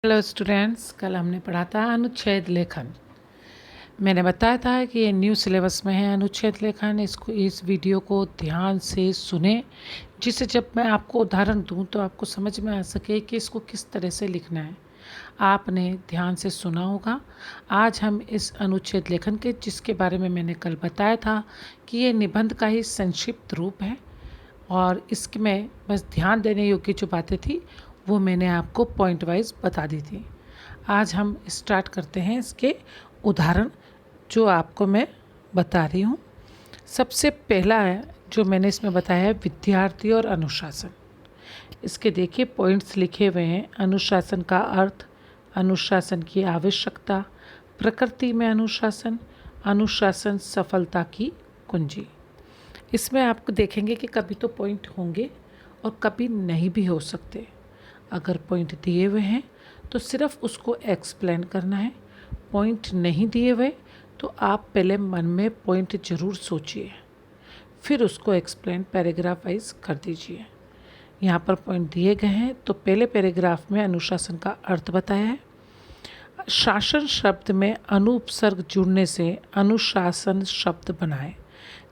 Hello students, कल हमने पढ़ा था अनुच्छेद लेखन। मैंने बताया था कि ये न्यू सिलेबस में है अनुच्छेद लेखन। इस वीडियो को ध्यान से सुने, जिससे जब मैं आपको उदाहरण दूं तो आपको समझ में आ सके कि इसको किस तरह से लिखना है। आपने ध्यान से सुना होगा। आज हम इस अनुच्छेद लेखन के, जिसके बारे में मैंने कल बताया था कि ये निबंध का ही संक्षिप्त रूप है, और इसमें बस ध्यान देने योग्य जो बातें थी वो मैंने आपको पॉइंट वाइज बता दी थी। आज हम स्टार्ट करते हैं इसके उदाहरण जो आपको मैं बता रही हूँ। सबसे पहला है जो मैंने इसमें बताया है, विद्यार्थी और अनुशासन। इसके देखिए पॉइंट्स लिखे हुए हैं। अनुशासन का अर्थ, अनुशासन की आवश्यकता, प्रकृति में अनुशासन, अनुशासन सफलता की कुंजी। इसमें आप देखेंगे कि कभी तो पॉइंट होंगे और कभी नहीं भी हो सकते। अगर पॉइंट दिए हुए हैं तो सिर्फ उसको एक्सप्लेन करना है। पॉइंट नहीं दिए हुए तो आप पहले मन में पॉइंट ज़रूर सोचिए, फिर उसको एक्सप्लेन पैराग्राफ वाइज कर दीजिए। यहाँ पर पॉइंट दिए गए हैं तो पहले पैराग्राफ में अनुशासन का अर्थ बताया है। शासन शब्द में अनुपसर्ग जुड़ने से अनुशासन शब्द बनाए,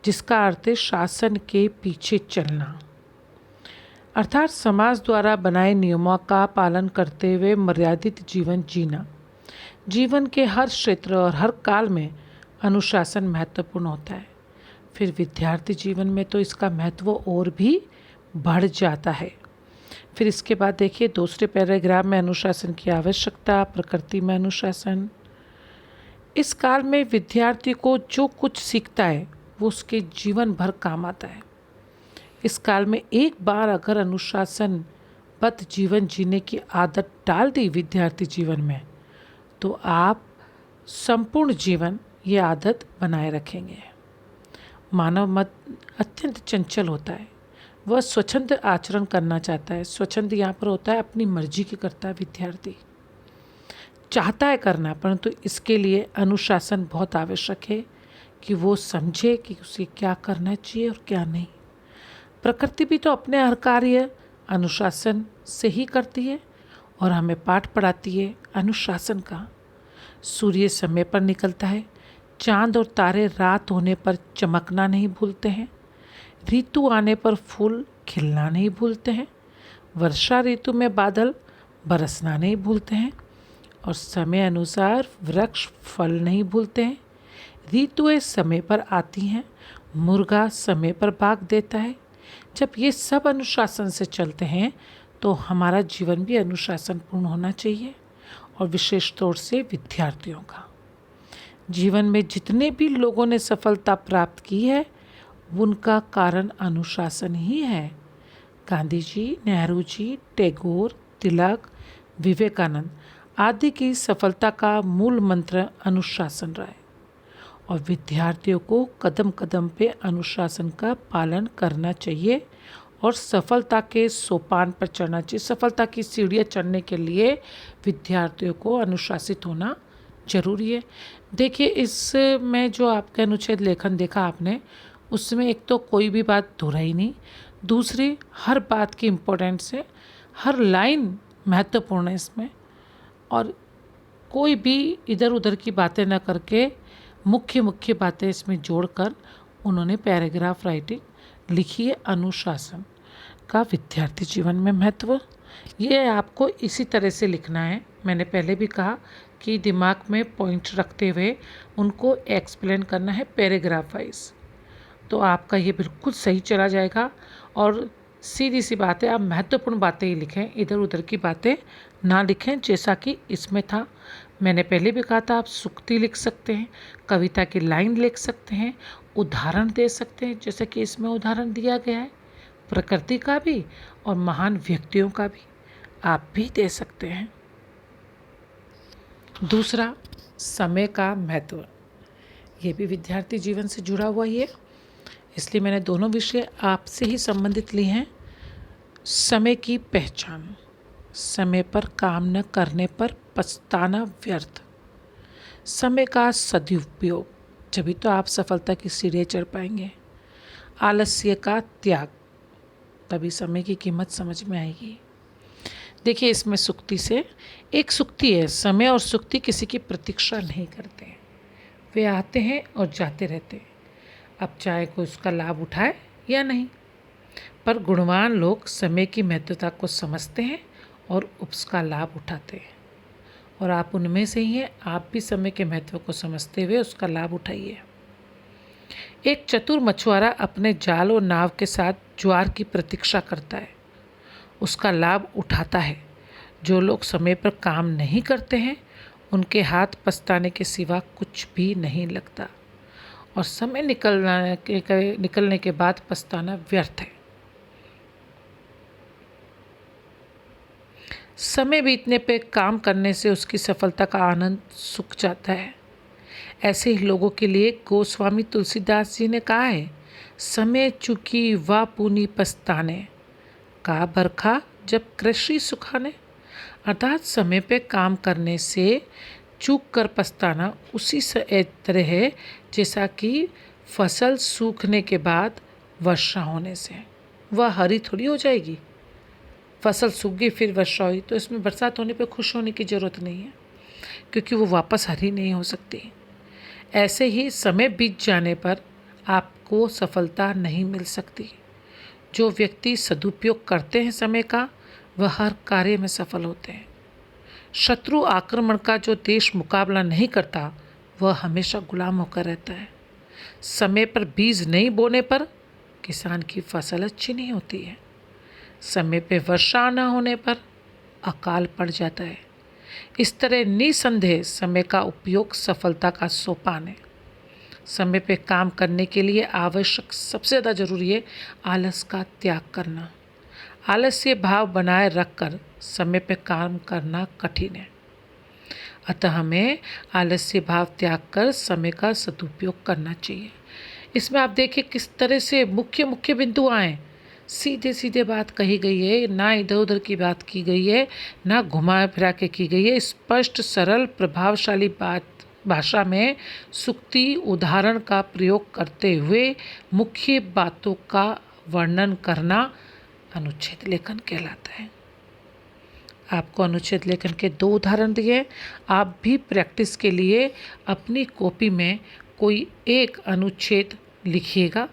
जिसका अर्थ है शासन के पीछे चलना, अर्थात समाज द्वारा बनाए नियमों का पालन करते हुए मर्यादित जीवन जीना। जीवन के हर क्षेत्र और हर काल में अनुशासन महत्वपूर्ण होता है। फिर विद्यार्थी जीवन में तो इसका महत्व और भी बढ़ जाता है। फिर इसके बाद देखिए दूसरे पैराग्राफ में अनुशासन की आवश्यकता, प्रकृति में अनुशासन। इस काल में विद्यार्थी को जो कुछ सीखता है वो उसके जीवन भर काम आता है। इस काल में एक बार अगर अनुशासनबद्ध जीवन जीने की आदत डाल दी विद्यार्थी जीवन में, तो आप संपूर्ण जीवन ये आदत बनाए रखेंगे। मानव मत अत्यंत चंचल होता है। वह स्वच्छंद आचरण करना चाहता है। स्वच्छंद यहाँ पर होता है अपनी मर्जी की करता है विद्यार्थी, चाहता है करना, परंतु इसके लिए अनुशासन बहुत आवश्यक है कि वो समझे कि उसे क्या करना चाहिए और क्या नहीं। प्रकृति भी तो अपने हर कार्य अनुशासन से ही करती है और हमें पाठ पढ़ाती है अनुशासन का। सूर्य समय पर निकलता है, चांद और तारे रात होने पर चमकना नहीं भूलते हैं, ऋतु आने पर फूल खिलना नहीं भूलते हैं, वर्षा ऋतु में बादल बरसना नहीं भूलते हैं, और समय अनुसार वृक्ष फल नहीं भूलते हैं। ऋतुएं समय पर आती हैं, मुर्गा समय पर भाग देता है। जब ये सब अनुशासन से चलते हैं तो हमारा जीवन भी अनुशासनपूर्ण होना चाहिए, और विशेष तौर से विद्यार्थियों का जीवन में जितने भी लोगों ने सफलता प्राप्त की है उनका कारण अनुशासन ही है। गांधी जी, नेहरू जी, टैगोर, तिलक, विवेकानंद आदि की सफलता का मूल मंत्र अनुशासन रहा है, और विद्यार्थियों को कदम कदम पे अनुशासन का पालन करना चाहिए और सफलता के सोपान पर चढ़ना चाहिए। सफलता की सीढ़ियाँ चढ़ने के लिए विद्यार्थियों को अनुशासित होना जरूरी है। देखिए इसमें जो आपका अनुच्छेद लेखन देखा आपने, उसमें एक तो कोई भी बात दोहराई नहीं, दूसरी हर बात की इम्पोर्टेंस है, हर लाइन महत्वपूर्ण है इसमें, और कोई भी इधर उधर की बातें न करके मुख्य मुख्य बातें इसमें जोड़कर उन्होंने पैराग्राफ राइटिंग लिखी है। अनुशासन का विद्यार्थी जीवन में महत्व, ये आपको इसी तरह से लिखना है। मैंने पहले भी कहा कि दिमाग में पॉइंट रखते हुए उनको एक्सप्लेन करना है पैराग्राफ वाइज, तो आपका ये बिल्कुल सही चला जाएगा। और सीधी सी बात है, आप महत्वपूर्ण बातें ही लिखें, इधर उधर की बातें ना लिखें, जैसा कि इसमें था। मैंने पहले भी कहा था आप सूक्ति लिख सकते हैं, कविता की लाइन लिख सकते हैं, उदाहरण दे सकते हैं, जैसे कि इसमें उदाहरण दिया गया है प्रकृति का भी और महान व्यक्तियों का भी आप भी दे सकते हैं। दूसरा, समय का महत्व, ये भी विद्यार्थी जीवन से जुड़ा हुआ ही है, इसलिए मैंने दोनों विषय आपसे ही संबंधित लिए हैं। समय की पहचान, समय पर काम न करने पर पछताना व्यर्थ, समय का सदुपयोग, जभी तो आप सफलता की सीढ़ियाँ चढ़ पाएंगे। आलस्य का त्याग, तभी समय की कीमत समझ में आएगी। देखिए इसमें सुक्ति से एक सुक्ति है, समय और सुक्ति किसी की प्रतीक्षा नहीं करते हैं, वे आते हैं और जाते रहते हैं, अब चाहे कोई उसका लाभ उठाए या नहीं। पर गुणवान लोग समय की महत्वता को समझते हैं और उसका लाभ उठाते हैं, और आप उनमें से ही हैं। आप भी समय के महत्व को समझते हुए उसका लाभ उठाइए। एक चतुर मछुआरा अपने जाल और नाव के साथ ज्वार की प्रतीक्षा करता है, उसका लाभ उठाता है। जो लोग समय पर काम नहीं करते हैं उनके हाथ पछताने के सिवा कुछ भी नहीं लगता, और समय निकलने के बाद पछताना व्यर्थ है। समय बीतने पे काम करने से उसकी सफलता का आनंद सूख जाता है। ऐसे ही लोगों के लिए गोस्वामी तुलसीदास जी ने कहा है, समय चुकी वा पुनी पछताने का बरखा जब कृषि सुखाने। अर्थात समय पे काम करने से चूक कर पछताना उसी तरह है जैसा कि फसल सूखने के बाद वर्षा होने से। वह हरी थोड़ी हो जाएगी, फसल सूख गई फिर वर्षा हुई तो इसमें बरसात होने पे खुश होने की ज़रूरत नहीं है, क्योंकि वो वापस हरी नहीं हो सकती। ऐसे ही समय बीत जाने पर आपको सफलता नहीं मिल सकती। जो व्यक्ति सदुपयोग करते हैं समय का, वह हर कार्य में सफल होते हैं। शत्रु आक्रमण का जो देश मुकाबला नहीं करता, वह हमेशा गुलाम होकर रहता है। समय पर बीज नहीं बोने पर किसान की फसल अच्छी नहीं होती है। समय पे वर्षा न होने पर अकाल पड़ जाता है। इस तरह निसंदेह समय का उपयोग सफलता का सोपान है। समय पे काम करने के लिए आवश्यक सबसे ज़्यादा जरूरी है आलस का त्याग करना। आलस्य भाव बनाए रखकर समय पे काम करना कठिन है, अतः हमें आलस्य भाव त्याग कर समय का सदुपयोग करना चाहिए। इसमें आप देखिए किस तरह से मुख्य मुख्य बिंदु आए, सीधे सीधे बात कही गई है, ना इधर उधर की बात की गई है, ना घुमा फिरा के की गई है। स्पष्ट सरल प्रभावशाली भाषा में सुक्ति उदाहरण का प्रयोग करते हुए मुख्य बातों का वर्णन करना अनुच्छेद लेखन कहलाता है। आपको अनुच्छेद लेखन के 2 उदाहरण दिए। आप भी प्रैक्टिस के लिए अपनी कॉपी में कोई एक अनुच्छेद लिखिएगा,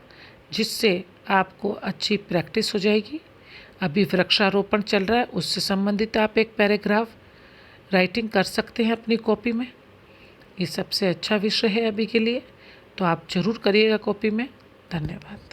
जिससे आपको अच्छी प्रैक्टिस हो जाएगी। अभी वृक्षारोपण चल रहा है, उससे संबंधित आप एक पैराग्राफ राइटिंग कर सकते हैं अपनी कॉपी में। ये सबसे अच्छा विषय है अभी के लिए, तो आप ज़रूर करिएगा कॉपी में। धन्यवाद।